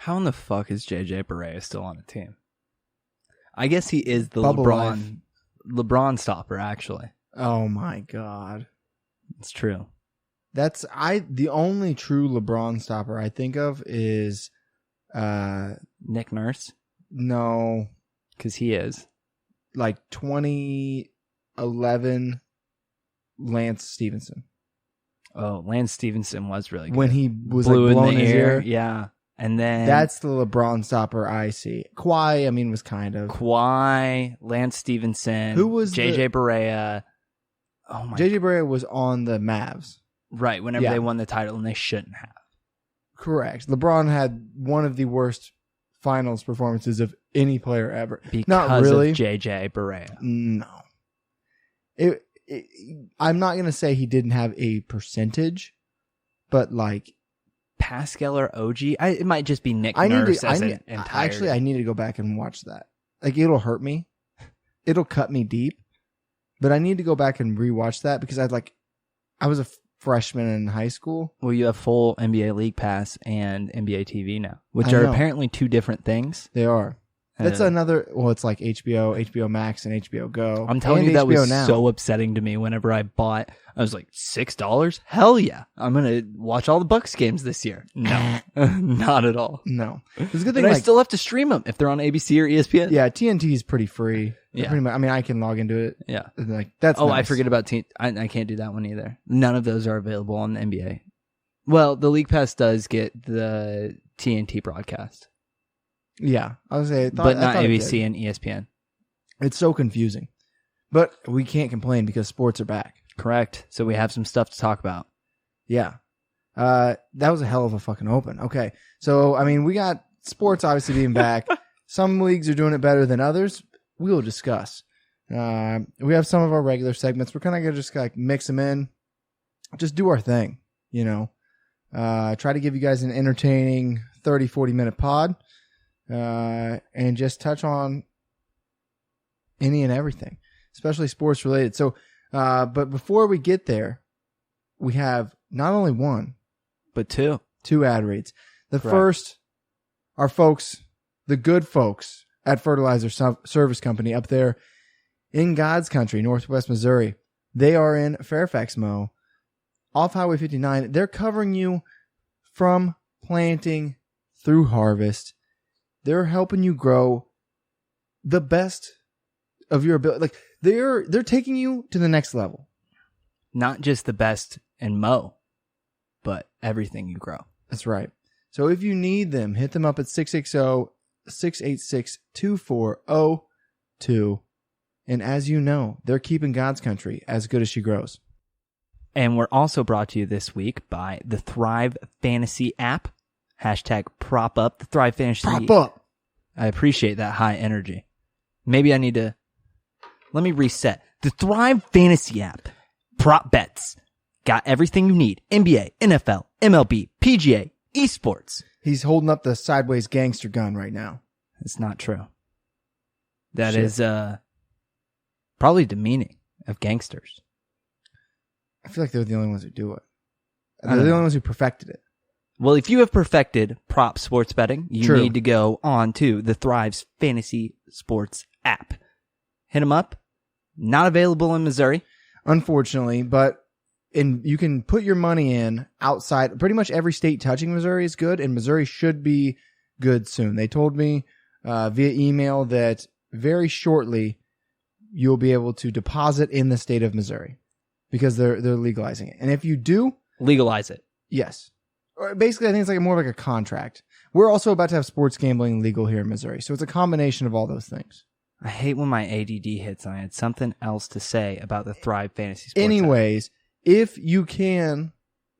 How in the fuck is JJ Barea still on a team? I guess he is the Bubble LeBron stopper, actually. Oh my God. It's true. The only true LeBron stopper I think of is Nick Nurse? No. Because he is. Like 2011 Lance Stevenson. Oh, Lance Stevenson was really good. When he was Blew like blowing in the his air. ear. Yeah. And then That's the LeBron stopper I see. Kawhi, I mean, was kind of. Kawhi, Lance Stevenson, Who was JJ Barea. Oh my JJ Barea was on the Mavs. Right, whenever Yeah. they won the title, and they shouldn't have. Correct. LeBron had one of the worst finals performances of any player ever. Because Not really. of JJ Barea. No. I'm not going to say he didn't have a percentage, but like Pascal or OG? It might just be Nick Nurse as an entire. Actually, I need to go back and watch that. Like, it'll hurt me. It'll cut me deep. But I need to go back and rewatch that because I was a freshman in high school. Well, you have full NBA League Pass and NBA TV now, which I are know. apparently two different things. They are. That's Uh, another. Well, it's like HBO Max, and HBO Go. I'm telling and you, that HBO was now. so upsetting to me whenever I bought. I was like, $6? Hell yeah. I'm going to watch all the Bucks games this year. No, not at all. No, it's a good But thing. I still have to stream them if they're on ABC or ESPN. Yeah, TNT is pretty free. Yeah. Pretty much. I mean, I can log into it. Yeah. And like that's. Oh, I nice. forget about I can't do that one either. None of those are available on the NBA. Well, the League Pass does get the TNT broadcast, Yeah, I was say, but not I thought it ABC did. and ESPN. It's so confusing, but we can't complain because sports are back. Correct. So we have some stuff to talk about. Yeah. That was a hell of a fucking open. Okay. So, I mean, we got sports obviously being back. Some leagues are doing it better than others. We will discuss. We have some of our regular segments. We're kind of going to just like mix them in. Just do our thing, you know. Try to give you guys an entertaining 30, 40-minute pod. And just touch on any and everything, especially sports related. So, but before we get there, we have not only one, But two ad reads. The Correct. first, our folks, the good folks at Fertilizer Service Company up there in God's country, Northwest Missouri. They are in Fairfax, Mo, off Highway 59. They're covering you from planting through harvest. They're helping you grow the best of your ability. Like they're taking you to the next level. not just the best in mow, but everything you grow. That's right. So if you need them, hit them up at 660-686-2402. And as you know, they're keeping God's country as good as she grows. And we're also brought to you this week by the Thrive Fantasy app. Hashtag prop up the Thrive Fantasy. Prop up. I appreciate that high energy. Maybe I need to... Let me reset. The Thrive Fantasy app. Prop bets. Got everything you need. NBA, NFL, MLB, PGA, esports. He's holding up the sideways gangster gun right now. It's not true. That Shit. is probably demeaning of gangsters. I feel like they're the only ones who do it. I They're don't the know. only ones who perfected it. Well, if you have perfected prop sports betting, you True. need to go on to the Thrive's Fantasy Sports app. Hit them up. Not available in Missouri. Unfortunately, but you can put your money in outside. Pretty much every state touching Missouri is good, and Missouri should be good soon. They told me via email that very shortly you'll be able to deposit in the state of Missouri because they're legalizing it. And if you do, Legalize it. yes. Or basically, I think it's like more like a contract. We're also about to have sports gambling legal here in Missouri, so it's a combination of all those things. I hate when my ADD hits and I had something else to say about the Thrive Fantasy Sports app. Anyways, if you're in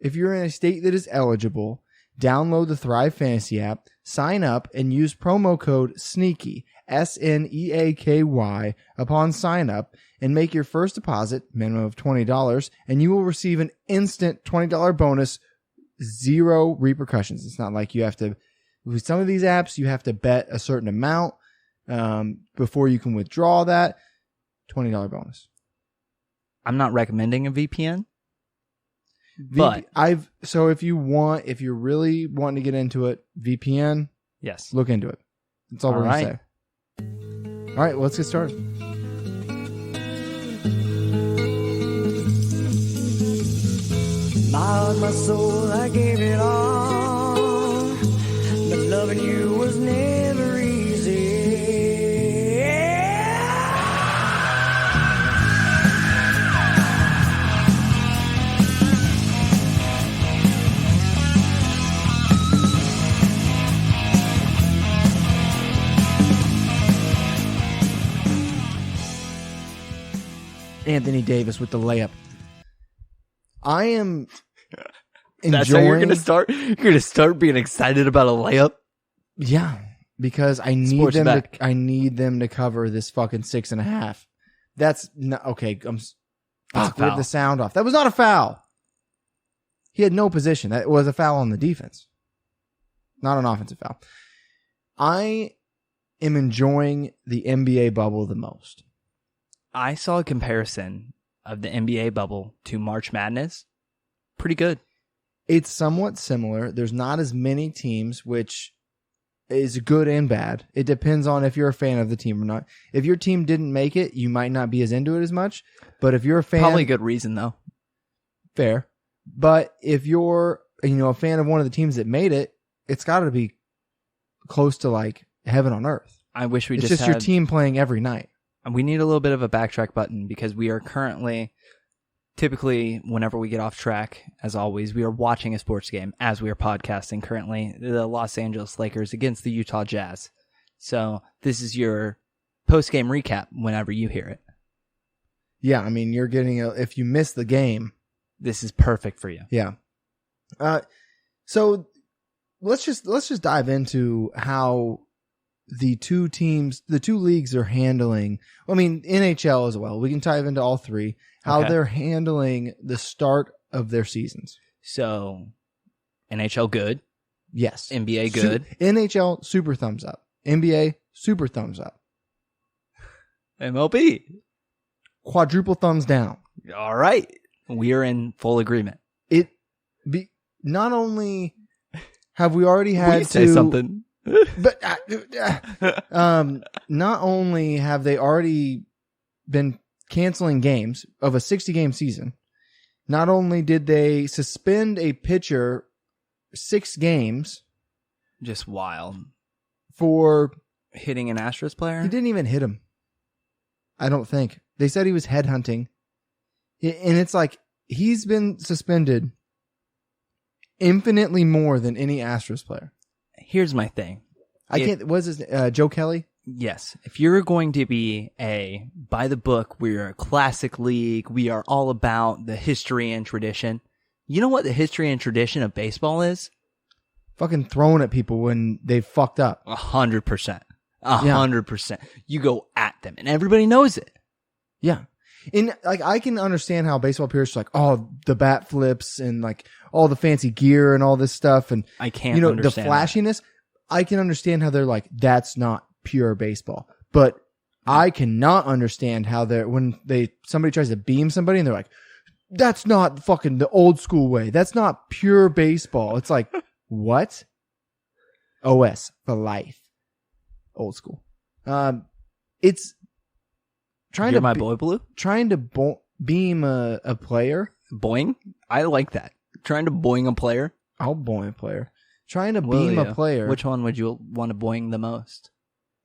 a state that is eligible, download the Thrive Fantasy app, sign up, and use promo code SNEAKY, SNEAKY, upon sign up, and make your first deposit, minimum of $20, and you will receive an instant $20 bonus, zero repercussions. It's not like you have to, with some of these apps, you have to bet a certain amount before you can withdraw that. $20 bonus. I'm not recommending a VPN. But- if you're really wanting to get into it, VPN, Yes. Look into it. That's all we're going to say. All right, well, let's get started. My heart, my soul, I gave it all. But loving you was never easy. Anthony Davis with the layup. I am enjoying. That's how you're gonna start. You're gonna start being excited about a layup. Yeah, because I need Sports them. back. I need them to cover this fucking 6.5. That's not okay. We have foul. the sound off. That was not a foul. He had no position. That was a foul on the defense, not an offensive foul. I am enjoying the NBA bubble the most. I saw a comparison of the NBA bubble to March Madness. Pretty good. It's somewhat similar. There's not as many teams, which is good and bad. It depends on if you're a fan of the team or not. If your team didn't make it, you might not be as into it as much. But if you're a fan, Probably a good reason though. fair. But if you're, a fan of one of the teams that made it, it's got to be close to like heaven on earth. I wish we It's just just your had, team playing every night. We need a little bit of a backtrack button because we are currently, typically, whenever we get off track, as always, we are watching a sports game as we are podcasting currently, the Los Angeles Lakers against the Utah Jazz. So this is your post-game recap whenever you hear it. Yeah, I mean, you're getting if you miss the game, This is perfect for you. yeah. So let's just dive into how the two leagues are handling. I mean, NHL as well. We can dive into all three. How Okay. they're handling the start of their seasons. So NHL good, Yes. NBA good, NHL super thumbs up. NBA super thumbs up. MLB. Quadruple thumbs down. All right. We are in full agreement. Not only have we already Will had you say to something? but not only have they already been canceling games of a 60-game season, not only did they suspend a pitcher 6 games Just wild. for Hitting an Astros player? he didn't even hit him. I don't think. They said he was headhunting. And it's like he's been suspended infinitely more than any Astros player. Here's my thing. Was his Joe Kelly? Yes. If you're going to be by the book, we're a classic league, we are all about the history and tradition. You know what the history and tradition of baseball is? Fucking throwing at people when they fucked up. 100%. 100%. You go at them and everybody knows it. Yeah. And like I can understand how baseball players are like, oh, the bat flips and like all the fancy gear and all this stuff and I can't the understand that. flashiness. I can understand how they're like, that's not pure baseball. But I cannot understand how somebody tries to beam somebody and they're like, that's not fucking the old school way. That's not pure baseball. It's like, what? OS for life. Old school. It's trying You're to my boy blue? trying to beam a player. Boing? I like that. Trying to boing a player. I'll boing a player. Trying to Will beam you? a player. Which one would you want to boing the most?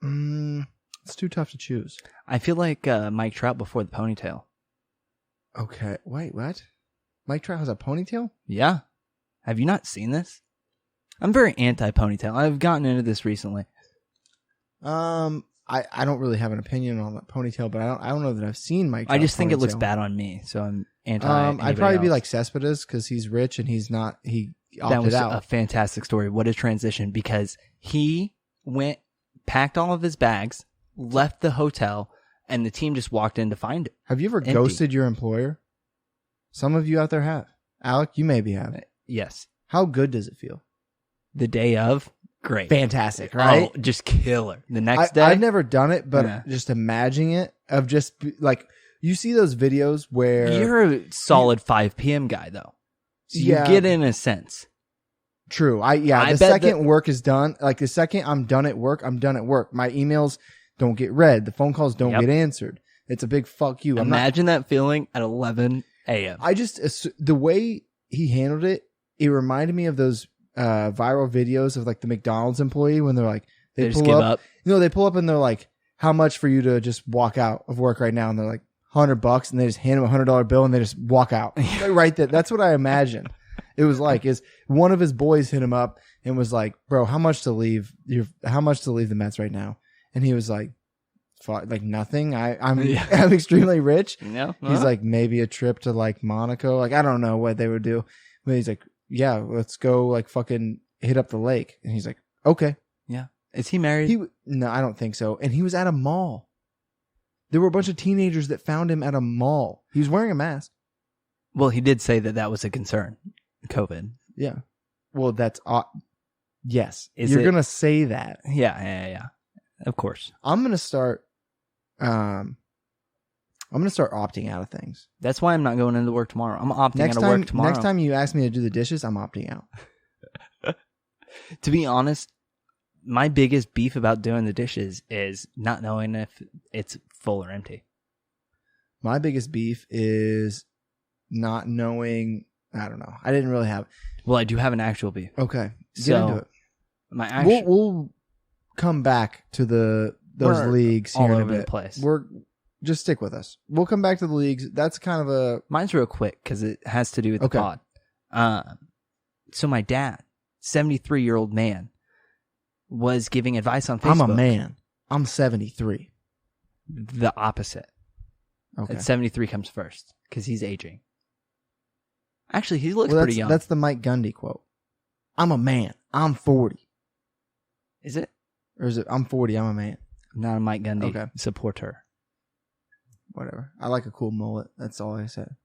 It's too tough to choose. I feel like Mike Trout before the ponytail. Okay. Wait, what? Mike Trout has a ponytail? Yeah. Have you not seen this? I'm very anti-ponytail. I've gotten into this recently. I don't really have an opinion on that ponytail, but I don't know that I've seen Mike Trout's I just think it looks ponytail. bad on me, so I'm anti. I'd probably be else. like Cespedes because he's rich and he's not. He opted That was out. a fantastic story. What a transition, because he went, packed all of his bags, left the hotel, and the team just walked in to find it. Have you ever empty. ghosted your employer? Some of you out there have. Alec, you maybe have. Yes. How good does it feel? The day of, great. Fantastic, right? Oh, just killer. The next day, I've never done it, but Yeah. just imagining it of just like you see those videos where you're a solid 5 p.m. guy, though. So you Yeah. get in a sense. True. I The bet second work is done, like the second I'm done at work, I'm done at work. My emails don't get read. The phone calls don't Yep. get answered. It's a big fuck you. Imagine that feeling at 11 a.m. The way he handled it, it reminded me of those viral videos of like the McDonald's employee when they're like, They just pull give up. up. You know, they pull up and they're like, how much for you to just walk out of work right now? And they're like, $100, and they just hand him $100 bill and they just walk out. Right there. That's what I imagine. It was like, is one of his boys hit him up and was like, bro, how much to leave the Mets right now? And he was like, like nothing. I'm extremely rich. No, He's like, maybe a trip to like Monaco. Like, I don't know what they would do. But he's like, yeah, let's go like fucking hit up the lake. And he's like, okay. yeah. Is he married? No, I don't think so. And he was at a mall. There were a bunch of teenagers that found him at a mall. He was wearing a mask. Well, he did say that was a concern. COVID. Yeah. Well, that's yes. Is You're it- gonna say that. Yeah. Of course. I'm gonna start. I'm gonna start opting out of things. That's why I'm not going into work tomorrow. I'm opting out of work tomorrow. Next time you ask me to do the dishes, I'm opting out. To be honest, my biggest beef about doing the dishes is not knowing if it's full or empty. My biggest beef is not knowing. I don't know. I didn't really have. Well, I do have an actual beef. Okay, get So, into it. My actual We'll come back to those We're leagues all here in a over the bit. place. Just stick with us. We'll come back to the leagues. That's kind of a Mine's real quick because it has to do with the Okay. pod. So my dad, 73-year-old man, was giving advice on Facebook. I'm a man. I'm 73. The opposite. Okay. At 73 comes first because he's aging. Actually, he looks Well, pretty young. that's the Mike Gundy quote. I'm a man. I'm 40. Is it? Or is it I'm 40, I'm a man? I'm not a Mike Gundy Okay. supporter. Whatever. I like a cool mullet. That's all I said.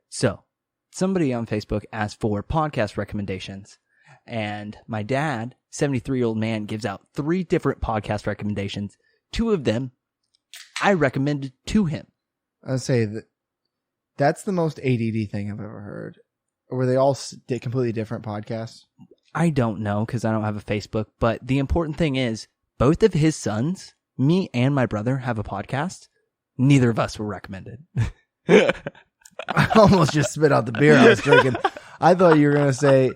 So, somebody on Facebook asked for podcast recommendations. And my dad, 73-year-old man, gives out 3 different podcast recommendations. 2 of them I recommended to him. I'd say that's the most ADD thing I've ever heard. Or were they all completely different podcasts? I don't know because I don't have a Facebook. But the important thing is, both of his sons, me and my brother, have a podcast. Neither of us were recommended. I almost just spit out the beer I was drinking. I thought you were going to say,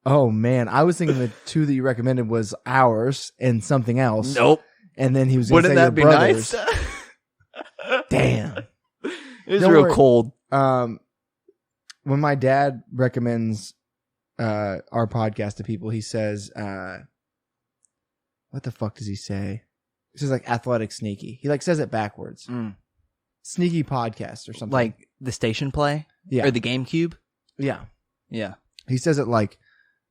oh man, I was thinking the 2 that you recommended was ours and something else. Nope. And then he was going to say Wouldn't that your be brothers. nice? Damn. It was Don't real worry. cold. When my dad recommends our podcast to people, he says, what the fuck does he say? He says like athletic sneaky. He like says it backwards. Sneaky podcast or something. Like the station play? yeah. Or the GameCube? yeah. Yeah. He says it like,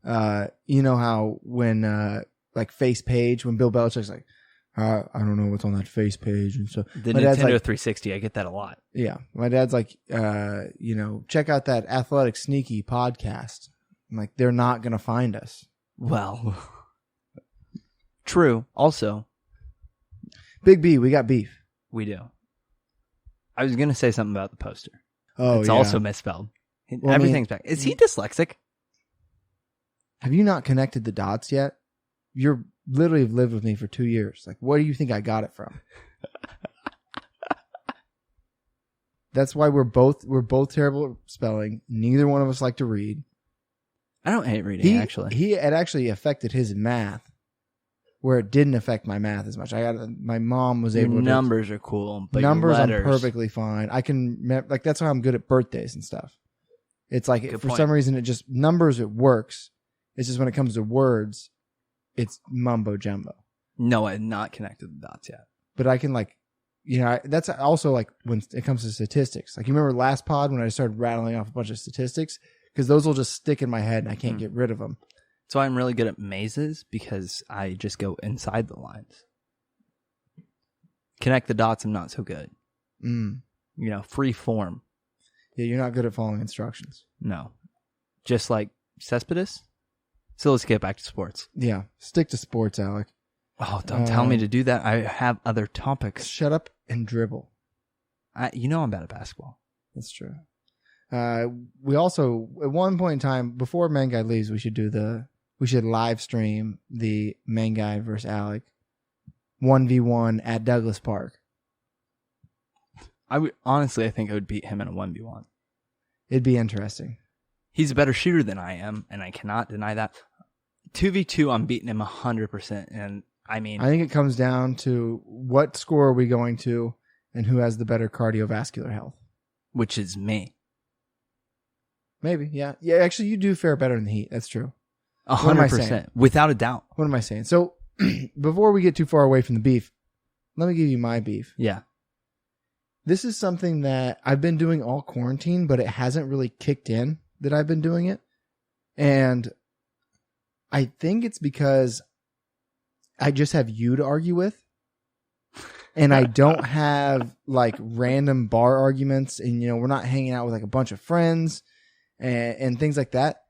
you know how when like face page, when Bill Belichick's like, I don't know what's on that face page and so The my Nintendo dad's like, 360, I get that a lot. yeah. My dad's like, you know, check out that athletic sneaky podcast. I'm like, they're not gonna find us. Well, true. Also, Big B, we got beef. we do. I was going to say something about the poster. Oh, It's yeah. also misspelled. Well, I Everything's back. Is he dyslexic? Have you not connected the dots yet? You're literally have lived with me for 2 years. Like, where do you think I got it from? That's why we're both terrible at spelling. Neither one of us like to read. I don't hate reading, actually. It actually affected his math, where it didn't affect my math as much. My mom was Your able to numbers are cool, but numbers. your I'm letters, perfectly fine. I can like that's why I'm good at birthdays and stuff. It's like Good for point. some reason it just numbers it works. It's just when it comes to words, it's mumbo jumbo. No, I had not connected the dots yet. But I can like, you know, that's also like when it comes to statistics. Like you remember last pod when I started rattling off a bunch of statistics because those will just stick in my head and I can't get rid of them. So I'm really good at mazes because I just go inside the lines. Connect the dots, I'm not so good. Mm. You know, free form. Yeah, you're not good at following instructions. No. Just like Cespedes. So let's get back to sports. Yeah, stick to sports, Alec. Oh, don't tell me to do that. I have other topics. Shut up and dribble. You know I'm bad at basketball. That's true. We also, at one point in time, before Manguy leaves, we should live stream the Manguy versus Alec 1v1 at Douglas Park. I think I would beat him in a 1v1. It'd be interesting. He's a better shooter than I am, and I cannot deny that. 2v2, I'm beating him 100%. And I mean, I think it comes down to what score are we going to and who has the better cardiovascular health. which is me. Maybe, yeah. Yeah, actually, you do fare better in the heat. That's true. 100%. Without a doubt. What am I saying? So, before we get too far away from the beef, let me give you my beef. Yeah. This is something that I've been doing all quarantine, but it hasn't really kicked in that I've been doing it. And I think it's because I just have you to argue with. And I don't have like random bar arguments, and we're not hanging out with like a bunch of friends and things like that.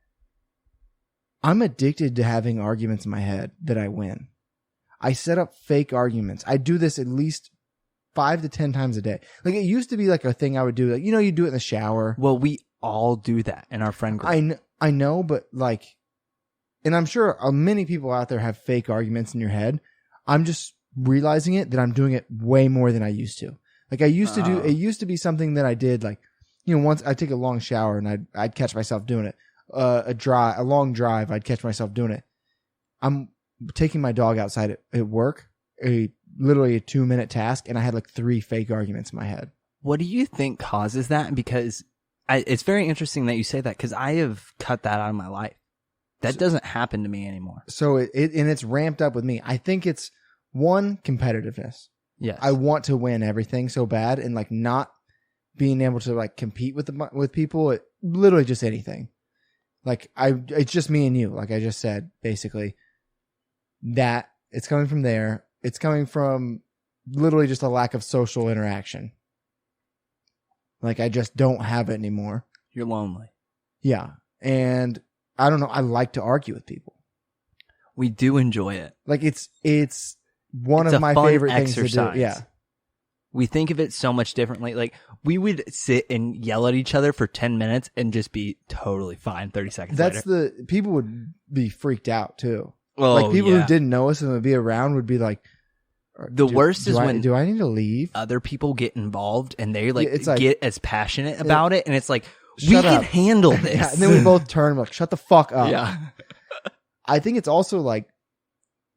I'm addicted to having arguments in my head that I win. I set up fake arguments. I do this at least 5 to 10 times a day. Like it used to be like a thing I would do. Like, you do it in the shower. Well, we all do that in our friend group. I know, but like, and I'm sure many people out there have fake arguments in your head. I'm just realizing that I'm doing it way more than I used to. Like I used to do, it used to be something that I did like, once I take a long shower and I'd catch myself doing it. A long drive, I'd catch myself doing it. I'm taking my dog outside at work, literally a 2-minute task, and I had like 3 fake arguments in my head. What do you think causes that? Because it's very interesting that you say that, because I have cut that out of my life. That doesn't happen to me anymore. So it's ramped up with me. I think it's one, competitiveness. Yes. I want to win everything so bad, and like not being able to like compete with people, literally just anything. Like it's just me and you. Like I just said, basically, that it's coming from there. It's coming from literally just a lack of social interaction. Like I just don't have it anymore. You're lonely. Yeah. And I don't know. I like to argue with people. We do enjoy it. Like it's one of my favorite things to do. Yeah. We think of it so much differently. Like we would sit and yell at each other for 10 minutes and just be totally fine 30 seconds later. People would be freaked out too. Oh, like people who didn't know us and would be around would be like, worst is when do I need to leave? Other people get involved and they like get as passionate about it, and it's like, we Shut can up. handle this. Yeah, and then we both turn like, shut the fuck up. Yeah. I think it's also like,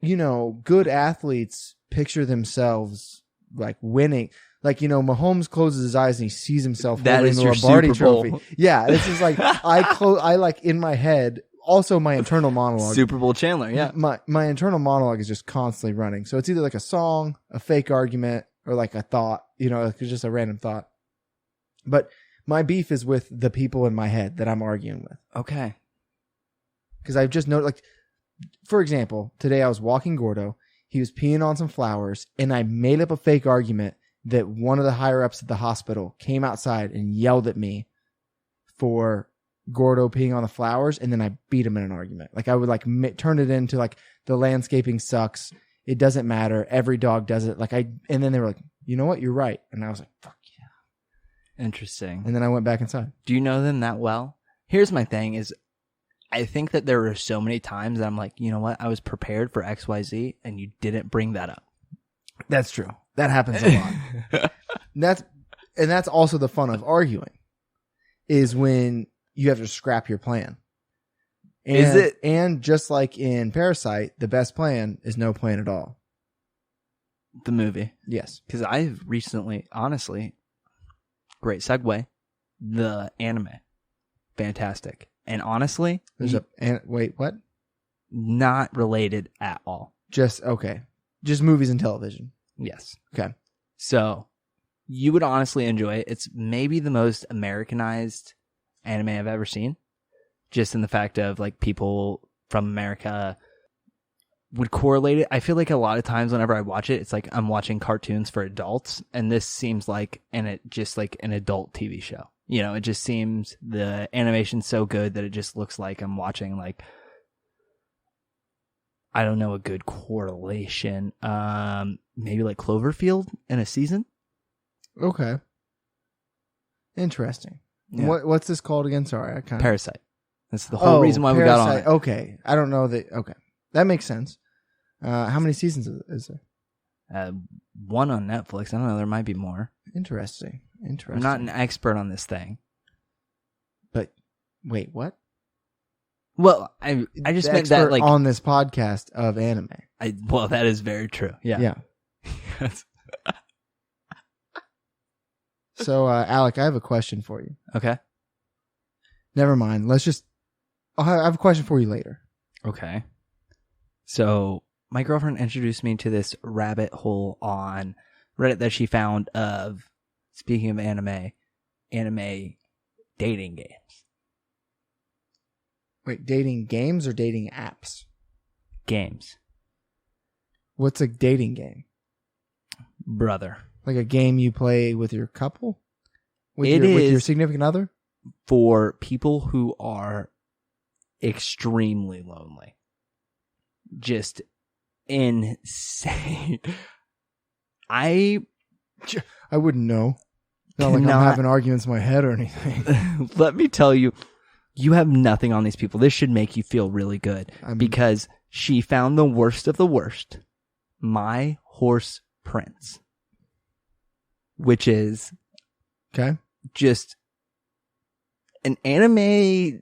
good athletes picture themselves like winning. Like, Mahomes closes his eyes and he sees himself That holding is the your Lombardi Super Bowl. trophy. Yeah, this is like I like in my head. Also, my internal monologue. Super Bowl Chandler, yeah. My internal monologue is just constantly running. So it's either like a song, a fake argument, or like a thought. It's just a random thought. But my beef is with the people in my head that I'm arguing with. Okay. Because I've just noticed, like, for example, today I was walking Gordo. He was peeing on some flowers, and I made up a fake argument that one of the higher ups at the hospital came outside and yelled at me for Gordo peeing on the flowers, and then I beat him in an argument. Like I would like turn it into like the landscaping sucks. It doesn't matter. Every dog does it. And then they were like, you know what? You're right. And I was like, fuck yeah. Interesting. And then I went back inside. Do you know them that well? Here's my thing is, I think that there were so many times that I'm like, you know what? I was prepared for XYZ and you didn't bring that up. That's true. That happens a lot. That's also the fun of arguing, is when you have to scrap your plan. Is it? And just like in Parasite, the best plan is no plan at all. The movie. Yes. Because I've recently, honestly, great segue, the anime. Fantastic. And honestly, wait, what? Not related at all. Just movies and television. Yes. Okay. So you would honestly enjoy it. It's maybe the most Americanized anime I've ever seen. Just in the fact of like people from America would correlate it. I feel like a lot of times whenever I watch it, it's like I'm watching cartoons for adults, and this seems like just like an adult TV show. It just seems the animation's so good that it just looks like I'm watching like, I don't know, a good correlation. Maybe like Cloverfield in a season. Okay. Interesting. Yeah. What's this called again? Sorry, I kind of. Parasite. That's the whole reason why we got on it. Okay, I don't know that. Okay, that makes sense. How many seasons is there? One on Netflix. I don't know. There might be more. Interesting. I'm not an expert on this thing. But wait, what? Well, I just The meant that expert like on this podcast of anime. well, that is very true. Yeah. Yeah. So, Alec, I have a question for you. Okay. Never mind. I have a question for you later. Okay. So my girlfriend introduced me to this rabbit hole on Reddit that she found of, speaking of anime dating games. Wait, dating games or dating apps? Games. What's a dating game? Brother. Like a game you play with your couple? With It with your is- significant other? For people who are extremely lonely. Just insane. I wouldn't know. Not like I'm Cannot- having arguments in my head or anything. let me tell you, you have nothing on these people. This should make you feel really good because she found the worst of the worst. My Horse Prince. Which is Okay. just an anime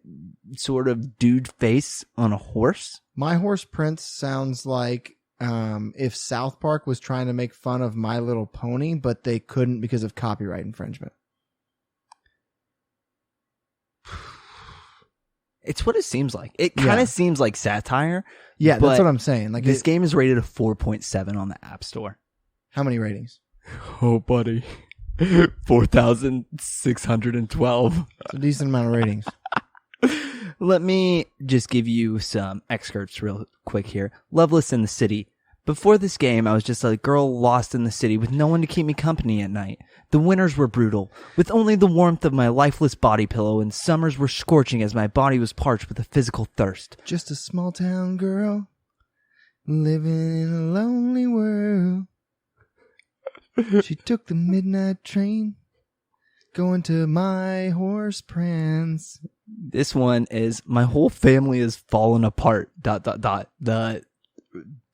sort of dude face on a horse. My Horse Prince sounds like if South Park was trying to make fun of My Little Pony, but they couldn't because of copyright infringement. It's what it seems like. It kind Yeah. of seems like satire. Yeah, But that's what I'm saying. Like This game is rated a 4.7 on the App Store. how many ratings? Oh, buddy. 4,612. It's a decent amount of ratings. Let me just give you some excerpts real quick here. Loveless in the City. Before this game, I was just a girl lost in the city with no one to keep me company at night. The winters were brutal, with only the warmth of my lifeless body pillow, and summers were scorching as my body was parched with a physical thirst. Just a small town girl living in a lonely world. She took the midnight train going to My Horse Prince. This one is My Whole Family Is Fallen Apart. ... The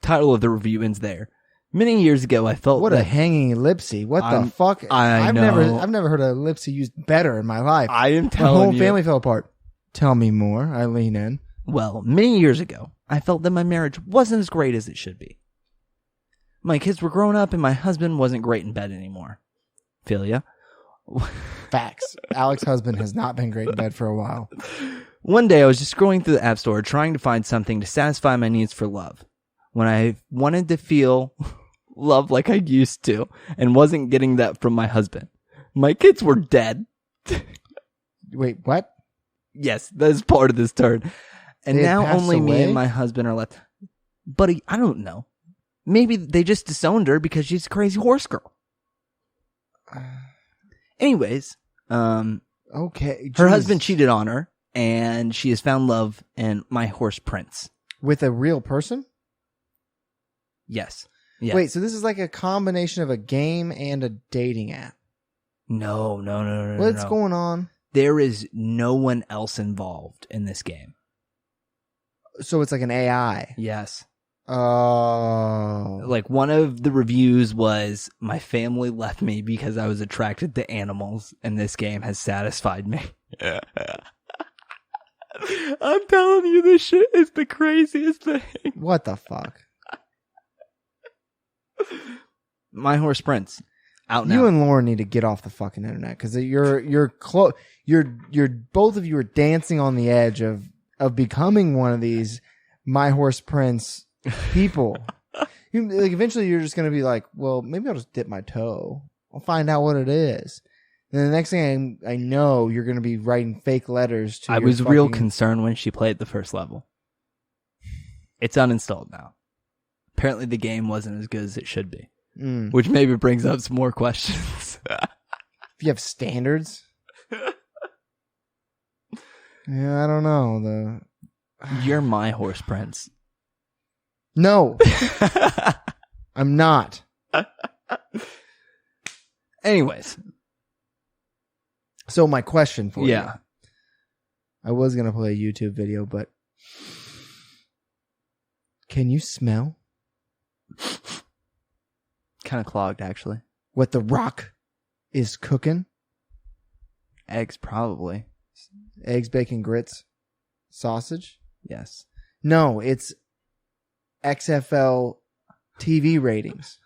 title of the review ends there. Many years ago, I felt What a that hanging ellipse. What the fuck? I I've know. never heard an ellipse used better in my life. I am My telling whole you. family fell apart. Tell me more. I lean in. Well, many years ago, I felt that my marriage wasn't as great as it should be. My kids were grown up and my husband wasn't great in bed anymore. Feel ya? Facts. Alex's husband has not been great in bed for a while. One day I was just scrolling through the App Store trying to find something to satisfy my needs for love. When I wanted to feel love like I used to and wasn't getting that from my husband. My kids were dead. Wait, what? Yes, that is part of this turn. And They had now passed only me away? and my husband are left. Buddy, I don't know. Maybe they just disowned her because she's a crazy horse girl. Anyways, Okay. her jeez. husband cheated on her and she has found love in My Horse Prince. With a real person? Yes. Yes. Wait, so this is like a combination of a game and a dating app. No. What's no. going on? There is no one else involved in this game. So it's like an AI. Yes. Oh. Like one of the reviews was, my family left me because I was attracted to animals and this game has satisfied me. I'm telling you, this shit is the craziest thing. What the fuck? My Horse Prince. Out now. You and Lauren need to get off the fucking internet because you're both of you are dancing on the edge of becoming one of these My Horse Prince people. Like eventually you're just gonna be like, well, maybe I'll just dip my toe. I'll find out what it is. And the next thing I know, you're gonna be writing fake letters to. I your was real fucking- concerned when she played the first level. It's uninstalled now. Apparently the game wasn't as good as it should be. Mm. Which maybe brings up some more questions. If you have standards. Yeah, I don't know. You're My Horse Prince. No, I'm not. Anyways, So my question for you. Yeah. I was going to play a YouTube video, but can you smell Kind of clogged, actually. what The Rock is cooking? Eggs, probably. Eggs, bacon, grits, sausage? Yes. No, it's XFL TV ratings.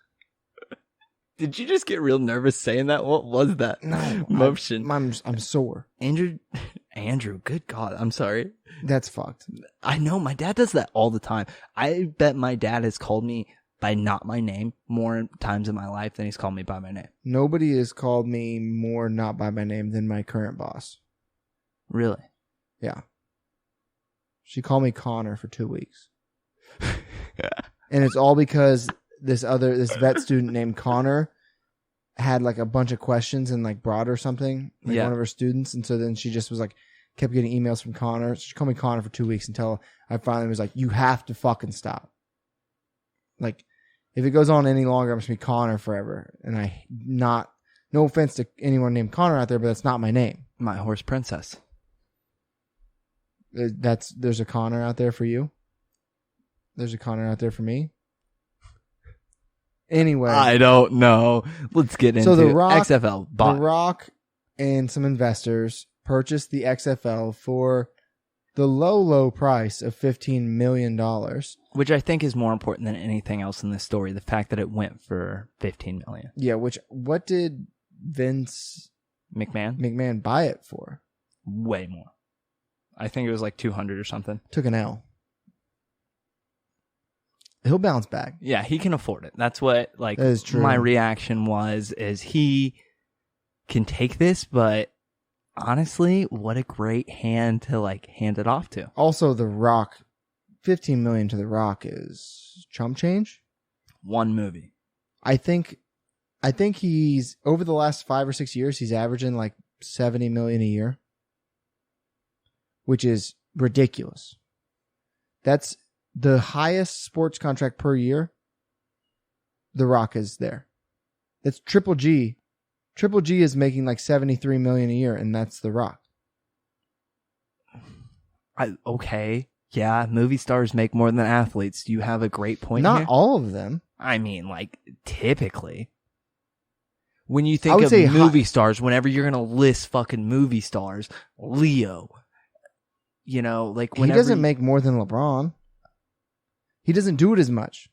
Did you just get real nervous saying that? What was that No, motion? I'm sore. Andrew, good God. I'm sorry. That's fucked. I know my dad does that all the time. I bet my dad has called me by not my name more times in my life than he's called me by my name. Nobody has called me more not by my name than my current boss. Really? Yeah. She called me Connor for 2 weeks. And it's all because this vet student named Connor had like a bunch of questions and like brought her something, like Yeah. one of her students. And so then she just was like, kept getting emails from Connor. She called me Connor for 2 weeks until I finally was like, you have to fucking stop. Like, if it goes on any longer, I'm just gonna be Connor forever. And no offense to anyone named Connor out there, but that's not my name. My horse princess. There's a Connor out there for you. There's a Connor out there for me. Anyway, I don't know. Let's get into The Rock- XFL. The Bought. Rock and some investors purchased the XFL for the low price of $15 million. Which I think is more important than anything else in this story. The fact that it went for $15 million. Yeah, what did Vince McMahon? buy it for? Way more. I think it was like 200 or something. Took an L. He'll bounce back. Yeah, he can afford it. That's what That is true. my reaction was, is he can take this, but honestly, what a great hand to like hand it off to. Also, The Rock, $15 million to The Rock is chump change. One movie. I think he's over the last 5 or 6 years, he's averaging like $70 million a year, which is ridiculous. That's the highest sports contract per year. The Rock is there. That's Triple G. Triple G is making like $73 million a year, and that's The Rock. Okay. Yeah, movie stars make more than athletes. You have a great point Not here. all of them. I mean, like, typically. When you I think would of say movie stars, whenever you're going to list fucking movie stars, Leo, you know, like He whenever... doesn't make more than LeBron. He doesn't do it as much.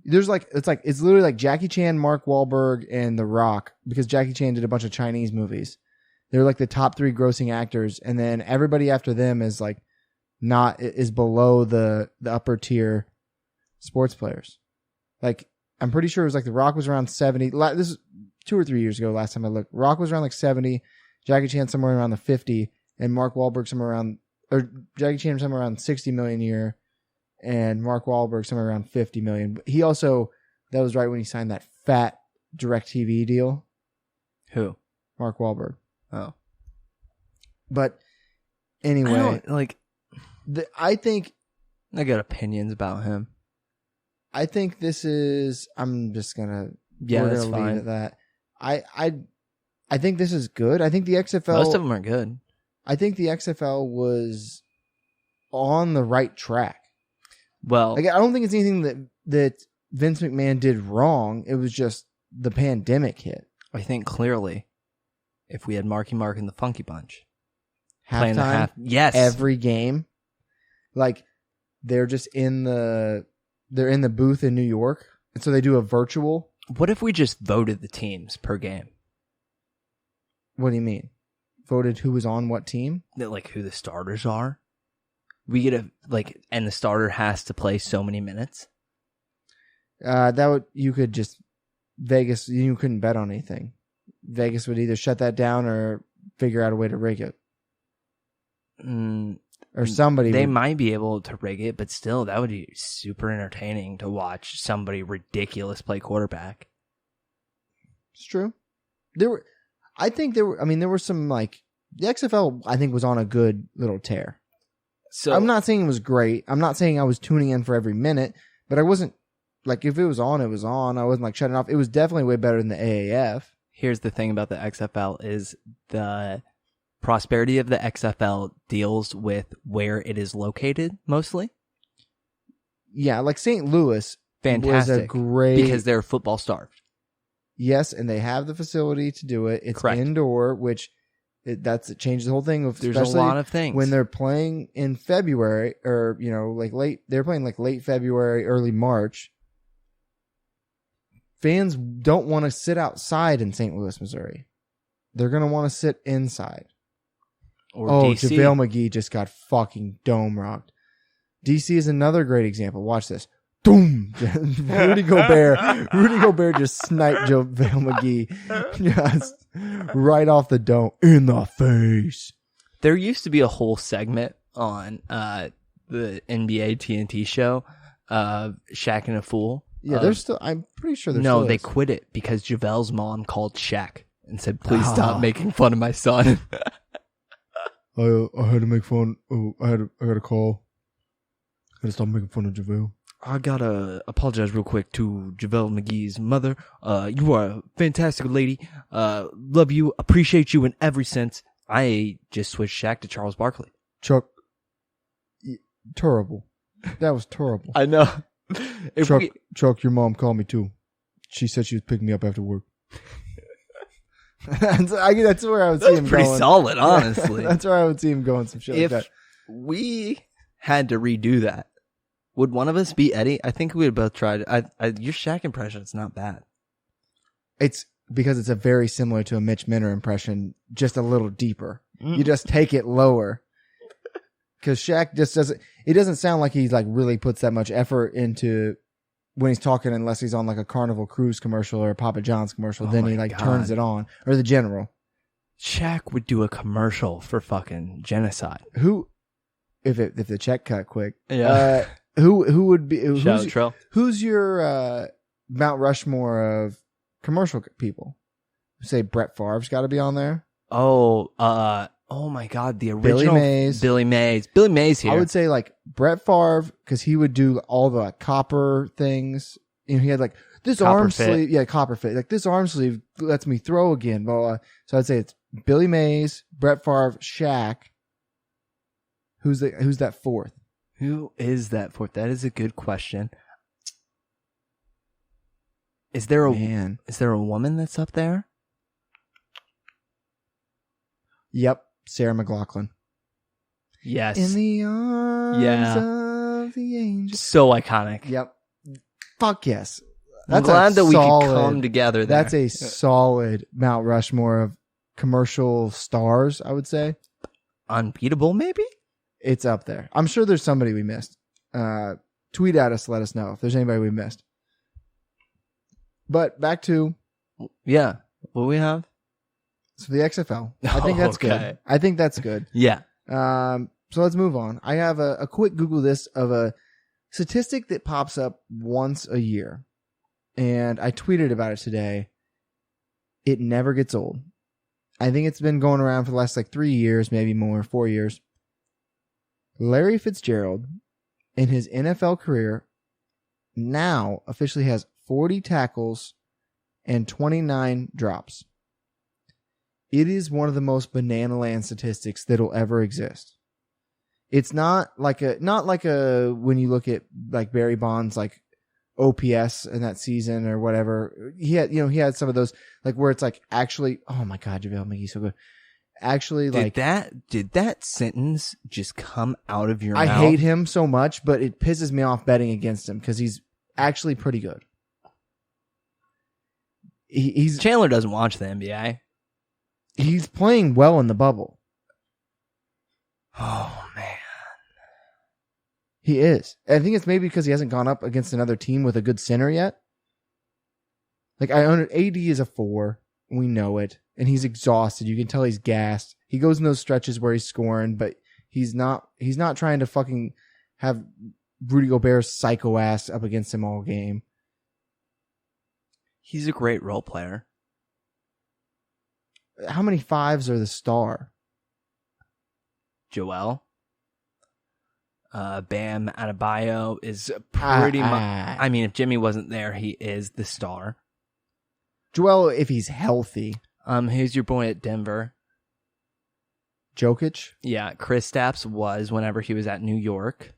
It's literally like Jackie Chan, Mark Wahlberg, and The Rock, because Jackie Chan did a bunch of Chinese movies. They're like the top 3 grossing actors, and then everybody after them is like is below the upper tier sports players. Like, I'm pretty sure it was like The Rock was around 70. This is 2 or 3 years ago. Last time I looked, Rock was around like 70, Jackie Chan somewhere around the 50, and Mark Wahlberg Jackie Chan somewhere around 60 million a year, and Mark Wahlberg somewhere around 50 million. But he also, that was right when he signed that fat DirecTV deal. Who? Mark Wahlberg. Oh. But I anyway, don't, like, I think I got opinions about him. this is. I'm just gonna. Yeah, we're that's gonna leave fine. it at that. I think this is good. I think the XFL. Most of them are good. I think the XFL was on the right track. Well, Like, I don't think it's anything that Vince McMahon did wrong. It was just the pandemic hit. I think clearly, if we had Marky Mark and the Funky Bunch playing the Halftime, yes, every game, like they're just in the booth in New York, and so they do a virtual. What if we just voted the teams per game? What do you mean? Voted who was on what team? That, like, who the starters are? We get and the starter has to play so many minutes. You could just Vegas. You couldn't bet on anything. Vegas would either shut that down or figure out a way to rig it, or somebody. They might be able to rig it, but still, that would be super entertaining to watch somebody ridiculous play quarterback. It's true. There were some, like, the XFL, I think, was on a good little tear. So I'm not saying it was great. I'm not saying I was tuning in for every minute, but I wasn't, like, if it was on, it was on. I wasn't like shutting off. It was definitely way better than the AAF. Here's the thing about the XFL is the prosperity of the XFL deals with where it is located mostly. Yeah, like St. Louis Fantastic. was a great Because they're football starved. yes, and they have the facility to do it. It's Correct. indoor, which it changes the whole thing. There's a especially lot of things. when they're playing in February or they're playing like late February, early March. Fans don't want to sit outside in St. Louis, Missouri. They're going to want to sit inside. or Oh, DC. JaVale McGee just got fucking dome rocked. DC is another great example. Watch this. Boom! Rudy Gobert just sniped JaVale McGee just right off the dome in the face. There used to be a whole segment on the NBA TNT show, Shaq and a Fool. Yeah, there's still. I'm pretty sure there's. No, still they is. quit it because JaVale's mom called Shaq and said, "Please stop making fun of my son." I had to make fun. Oh, I got a call. I had to stop making fun of JaVale. I gotta apologize real quick to JaVale McGee's mother. You are a fantastic lady. Love you, appreciate you in every sense. I just switched Shaq to Charles Barkley. Chuck, terrible. That was terrible. I know. Chuck, your mom called me too. She said she was picking me up after work. That's where I would see him pretty going. solid, honestly. That's where I would see him going. Some shit If like that. we had to redo that, would one of us be Eddie? I think we would both try to. Your Shaq impression is not bad. It's because it's a very similar to a Mitch Minner impression, just a little deeper. You just take it lower. Because Shaq just doesn't. It doesn't sound like he's like really puts that much effort into when he's talking, unless he's on like a Carnival Cruise commercial or a Papa John's commercial. Oh Then my he like God. turns it on, or the General. Shaq would do a commercial for fucking genocide. Who, if the check cut quick, Yeah. who would be Shout out Trill. who's your Mount Rushmore of commercial people? Say Brett Favre's got to be on there. Oh my God, the original Billy Mays. Billy Mays here. I would say like Brett Favre, because he would do all the like, copper things. You know, he had like this Copper arm fit. sleeve. Yeah, copper fit. Like this arm sleeve lets me throw again. Blah, blah. So I'd say it's Billy Mays, Brett Favre, Shaq. Who's that fourth? Who is that fourth? That is a good question. Is there Man. a woman that's up there? Yep, Sarah McLachlan. Yes. In the arms of the angel. So iconic. Yep. Fuck yes. I'm That's glad a that we could solid- come together there. That's a solid Mount Rushmore of commercial stars, I would say. Unbeatable, maybe? It's up there. I'm sure there's somebody we missed. Tweet at us, let us know if there's anybody we missed. But back to Yeah. What do we have? so the XFL. I think that's Okay. good. I think that's good. Yeah. So let's move on. I have a quick Google this of a statistic that pops up once a year. And I tweeted about it today. It never gets old. I think it's been going around for the last like 3 years, maybe more, 4 years. Larry Fitzgerald, in his NFL career, now officially has 40 tackles and 29 drops. It is one of the most banana land statistics that'll ever exist. It's not like a when you look at like Barry Bonds like OPS in that season or whatever. He had some of those like where it's like actually, oh my God, JaVale McGee's so good. Actually, like Did that sentence just come out of your I mouth? hate him so much, but it pisses me off betting against him because he's actually pretty good. Chandler doesn't watch the NBA. He's playing well in the bubble. Oh man. He is. I think it's maybe because he hasn't gone up against another team with a good center yet. Like I own it. AD is a 4. We know it. And he's exhausted. You can tell he's gassed. He goes in those stretches where he's scoring, but he's not trying to fucking have Rudy Gobert's psycho ass up against him all game. He's a great role player. How many 5s are the star? Joel. Bam Adebayo is pretty much. I mean, if Jimmy wasn't there, he is the star. Joel, if he's healthy. Who's your boy at Denver? Jokic. Yeah, Kristaps was whenever he was at New York.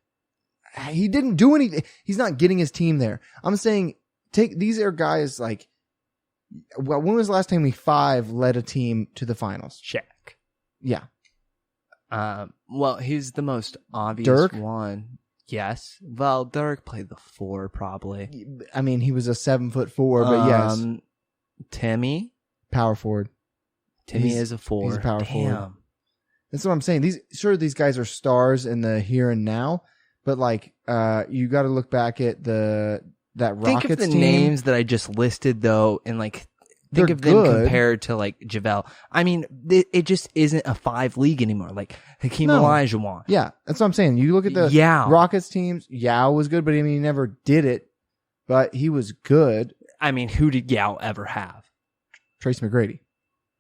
He didn't do anything. He's not getting his team there. I'm saying, these are guys like, well, when was the last time we 5 led a team to the finals? Shaq. Yeah. Well, he's the most obvious Dirk? one. Yes. Well, Dirk played the 4 probably. I mean, he was a 7'4", but yes. Timmy. Power forward. Timmy is a 4. He's a power Damn. forward. That's what I'm saying. These guys are stars in the here and now, but like, you got to look back at that Rockets Think of the team. names that I just listed though, and like think They're of them good. compared to like JaVale. I mean, it just isn't a 5 league anymore. Like Hakeem No. Olajuwon. Yeah, that's what I'm saying. You look at the Yao. Rockets teams. Yao was good, but I mean, he never did it. But he was good. I mean, who did Yao ever have? Tracy McGrady.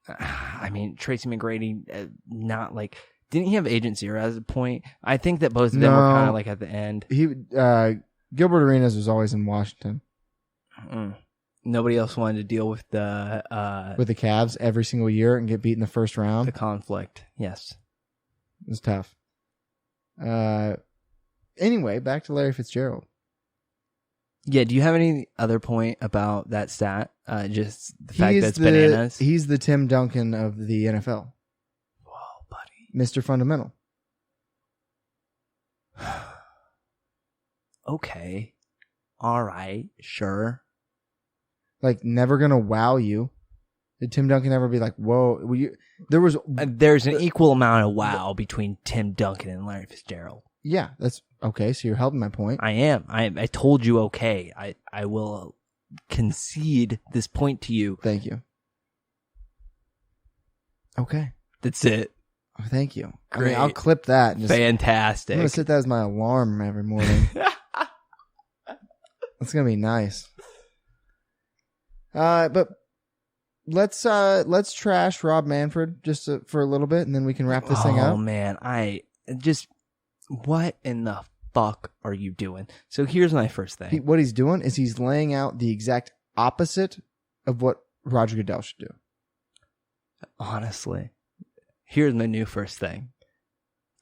I mean, Tracy McGrady, not like, didn't he have Agent Zero at a point? I think that both of them were No. kind of like at the end. He Gilbert Arenas was always in Washington Nobody else wanted to deal with the with the Cavs every single year and get beat in the first round. the conflict. Yes. It was tough. Anyway, back to Larry Fitzgerald. Yeah. Do you have any other point about that stat? Just the fact that it's bananas. He's the Tim Duncan of the NFL. Whoa, buddy. Mr. Fundamental. Okay. All right. Sure. Like, never going to wow you. Did Tim Duncan ever be like, whoa? There was... There's an equal amount of wow between Tim Duncan and Larry Fitzgerald. Yeah, that's... Okay, so you're helping my point. I am. I told you okay. I will concede this point to you. Thank you. Okay. That's it. Oh, thank you. I mean, Great. I'll clip that. And just, I'm Fantastic. going to set that as my alarm every morning. That's going to be nice. But let's trash Rob Manfred just for a little bit, and then we can wrap this thing Oh up. man, what in the fuck are you doing? So here's my first thing. What he's doing is he's laying out the exact opposite of what Roger Goodell should do. Honestly, here's my new first thing.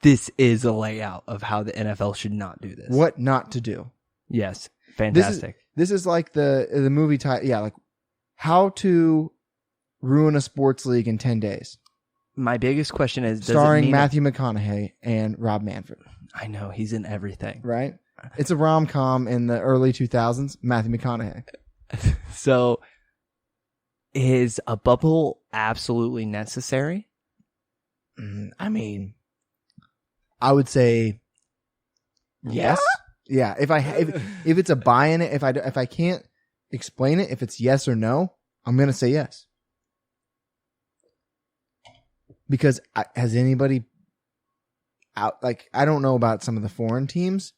This is a layout of how the NFL should not do this. What not to do. Yes, fantastic. This is like the movie title. Yeah, like how to ruin a sports league in 10 days. My biggest question is, does Starring it mean Matthew McConaughey and Rob Manfred. I know he's in everything. Right? It's a rom-com in the early 2000s. Matthew McConaughey. So, is a bubble absolutely necessary? I mean, I would say yes. Yeah. If it's a buy in it, if I can't explain it, if it's yes or no, I'm gonna say yes. Because has anybody out, like, I don't know about some of the foreign teams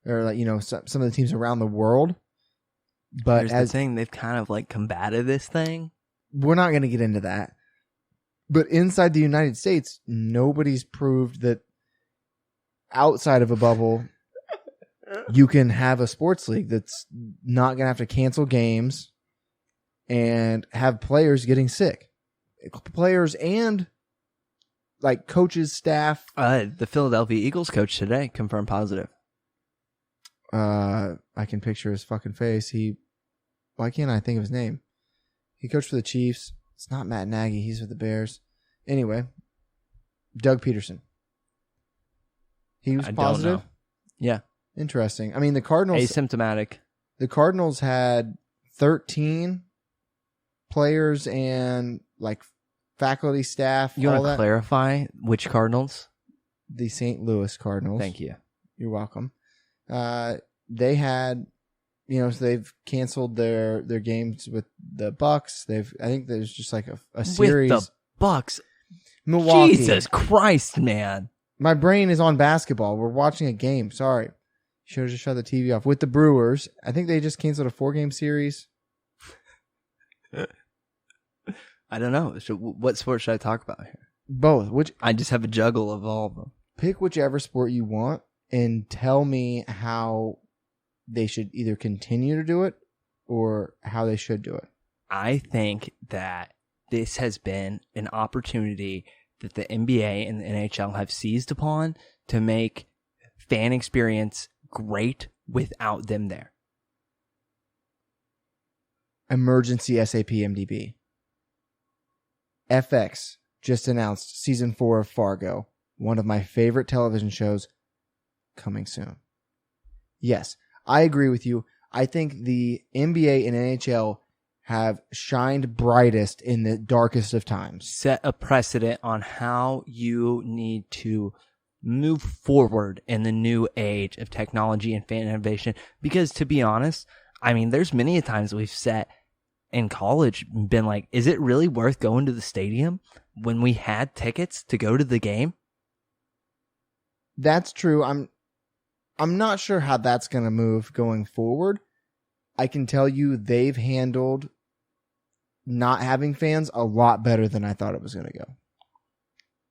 or like, you know, some of the teams around the world, but Here's the thing, they've kind of like combated this thing. we're not going to get into that. But inside the United States, nobody's proved that outside of a bubble, you can have a sports league that's not going to have to cancel games and have players getting sick. Players and like coaches, staff. The Philadelphia Eagles coach today confirmed positive. I can picture his fucking face. Why can't I think of his name? He coached for the Chiefs. It's not Matt Nagy. He's with the Bears. Anyway, Doug Peterson. He was I don't positive. know. Yeah. Interesting. I mean, the Cardinals. Asymptomatic. The Cardinals had 13 players and like faculty, staff. You all want to that. clarify which Cardinals? The St. Louis Cardinals. Thank you. You're welcome. They had, so they've canceled their games with the Bucks. I think there's just like a series. With the Bucks. Milwaukee. Jesus Christ, man. My brain is on basketball. We're watching a game. Sorry. Should have just shut the TV off. With the Brewers, I think they just canceled a 4-game series. I don't know. What sport should I talk about here? Both. I just have a juggle of all of them. Pick whichever sport you want and tell me how they should either continue to do it or how they should do it. I think that this has been an opportunity that the NBA and the NHL have seized upon to make fan experience great without them there. Emergency SAP MDB. FX just announced season 4 of Fargo, one of my favorite television shows, coming soon. Yes, I agree with you. I think the NBA and NHL have shined brightest in the darkest of times. Set a precedent on how you need to move forward in the new age of technology and fan innovation. Because to be honest, I mean, there's many a times we've sat in college and been like, is it really worth going to the stadium when we had tickets to go to the game? That's true. I'm not sure how that's going to move going forward. I can tell you they've handled not having fans a lot better than I thought it was going to go.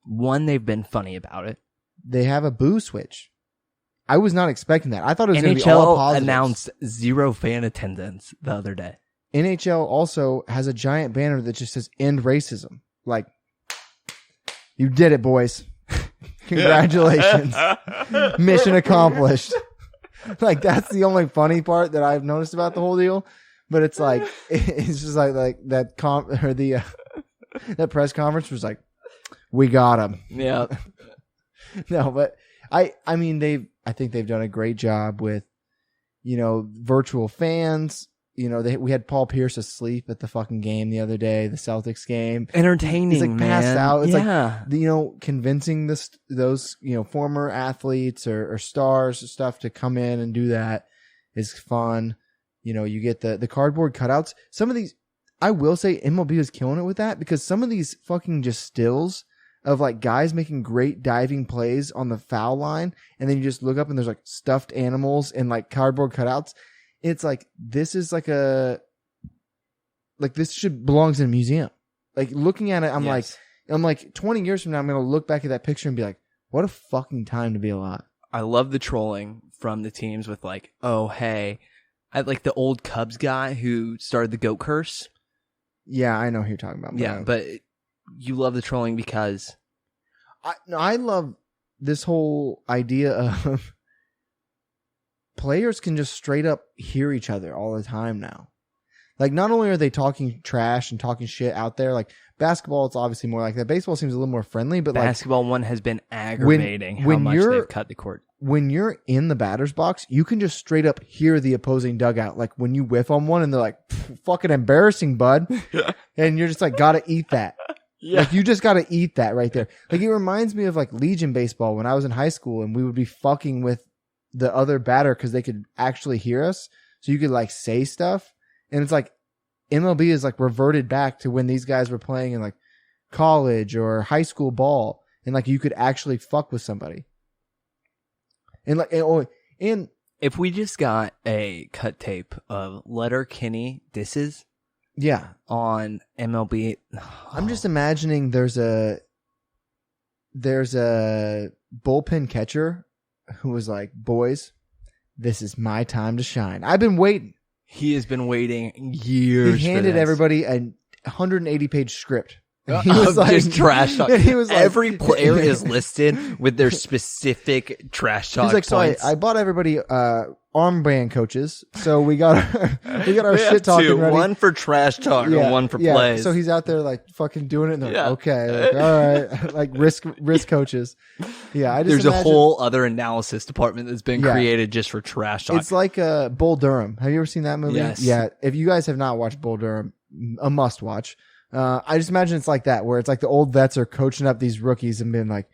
One, they've been funny about it. They have a boo switch. I was not expecting that. I thought it was going to be all NHL positives. announced 0 fan attendance the other day. NHL also has a giant banner that just says end racism. Like, you did it, boys. Congratulations. Mission accomplished. Like, that's the only funny part that I've noticed about the whole deal. But it's like, it's just like that that press conference was like, we got him. Yeah. No, but I think they've done a great job with, virtual fans. We had Paul Pierce asleep at the fucking game the other day, the Celtics game. Entertaining, He's like passed out. It's like, convincing those former athletes or stars and stuff to come in and do that is fun. You get the cardboard cutouts. Some of these, I will say MLB is killing it with that, because some of these fucking just stills of like guys making great diving plays on the foul line, and then you just look up and there's like stuffed animals and like cardboard cutouts. It's like, this is like this should belongs in a museum. Like, looking at it, I'm like 20 years from now, I'm going to look back at that picture and be like, what a fucking time to be alive. I love the trolling from the teams with like, oh, hey, I like the old Cubs guy who started the goat curse. Yeah, I know who you're talking about. Yeah, but you love the trolling because I love this whole idea of players can just straight up hear each other all the time now. Like, not only are they talking trash and talking shit out there, like basketball, it's obviously more like that. Baseball seems a little more friendly, but basketball one has been aggravating how much they've cut the court. When you're in the batter's box, you can just straight up hear the opposing dugout. Like, when you whiff on one and they're like, fucking embarrassing, bud. And you're just like, gotta eat that. Yeah. Like, you just gotta eat that right there. Like, it reminds me of like Legion baseball when I was in high school and we would be fucking with the other batter because they could actually hear us. So you could like say stuff. And it's like MLB is like reverted back to when these guys were playing in like college or high school ball. And like, you could actually fuck with somebody. And like, and if we just got a cut tape of Letterkenny disses, yeah, on MLB, I'm just imagining there's a bullpen catcher who was like, boys, this is my time to shine. I've been waiting. He has been waiting years. He handed everybody a 180-page script. He was like, just trash talk. He was like, every player is listed with their specific trash talk. He's like, points. so I bought everybody armband coaches, so we got our shit talking ready. One for trash talk and one for plays. So he's out there like fucking doing it. And they're like, okay, like, all right, like risk coaches. Yeah, there's a whole other analysis department that's been created just for trash talk. It's like Bull Durham. Have you ever seen that movie? Yes. Yeah. If you guys have not watched Bull Durham, a must watch. I just imagine it's like that, where it's like the old vets are coaching up these rookies and being like,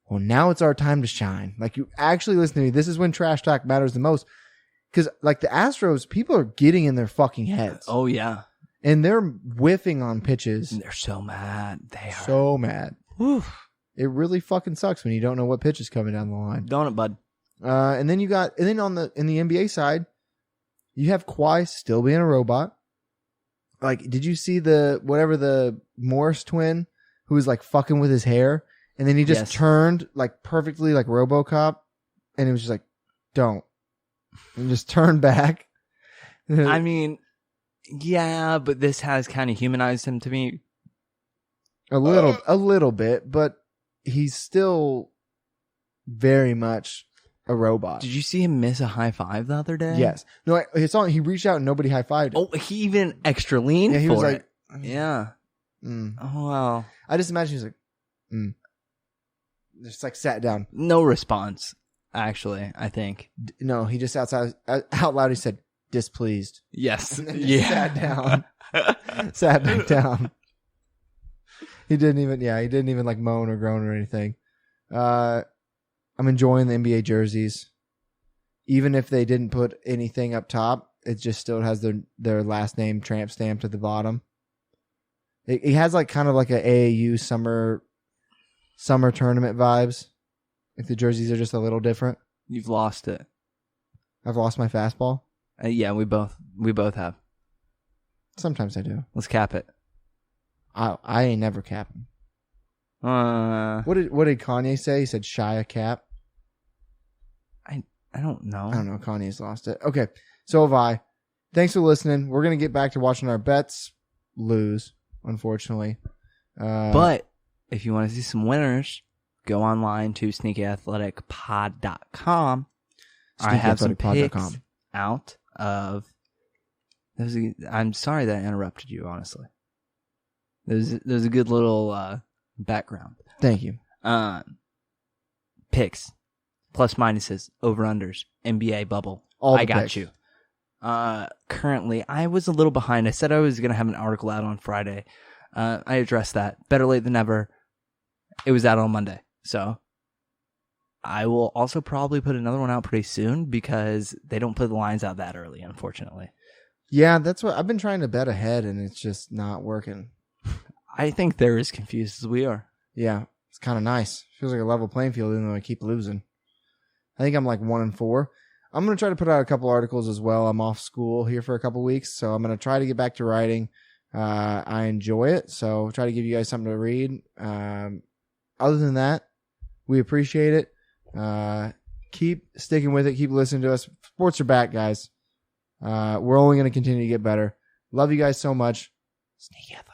well, now it's our time to shine. Like, you actually listen to me. This is when trash talk matters the most. Because like the Astros, people are getting in their fucking heads. Oh, yeah. And they're whiffing on pitches. And they're so mad. They are. So mad. Whew. It really fucking sucks when you don't know what pitch is coming down the line. Don't it, bud? And then in the NBA side, you have Kawhi still being a robot. Like, did you see the Morris twin who was like fucking with his hair? And then he just turned like perfectly like RoboCop. And it was just like, don't. And just turned back. I mean, Yeah, but this has kind of humanized him to me. A little bit, but he's still very much a robot. Did you see him miss a high five the other day? Yes. No, it's on. He reached out and nobody high fived him. Oh, he even extra leaned Yeah, he for was it. like, Yeah. mm. Oh, wow. I just imagine he's like, just like sat down. No response, actually, I think. No, he just out loud. He said, displeased. Yes. And then just sat down. Sat back down. He didn't even like moan or groan or anything. I'm enjoying the NBA jerseys. Even if they didn't put anything up top, it just still has their last name tramp stamped at the bottom. It has like kind of like a AAU summer tournament vibes. Like the jerseys are just a little different. You've lost it. I've lost my fastball. Yeah, we both have. Sometimes I do. Let's cap it. I ain't never capping. I What did Kanye say? He said shy a cap. don't know. I don't know. Kanye's lost it. Okay, so have I. Thanks for listening. We're gonna get back to watching our bets lose, unfortunately. But if you want to see some winners, go online to sneakyathleticpod.com. I have some picks out of. I'm sorry that I interrupted you. Honestly, there's a good little background. Thank you. Picks, plus minuses, over unders, NBA bubble. All the I got picks. you. Currently, I was a little behind. I said I was going to have an article out on Friday. I addressed that. Better late than never. It was out on Monday. So I will also probably put another one out pretty soon because they don't put the lines out that early, unfortunately. Yeah, that's what I've been trying to bet ahead, and it's just not working. I think they're as confused as we are. Yeah, it's kind of nice. Feels like a level playing field, even though I keep losing. I think I'm like 1-4. I'm going to try to put out a couple articles as well. I'm off school here for a couple weeks, so I'm going to try to get back to writing. I enjoy it, so try to give you guys something to read. Other than that, we appreciate it. Keep sticking with it. Keep listening to us. Sports are back, guys. We're only going to continue to get better. Love you guys so much. Sneaky Athletic.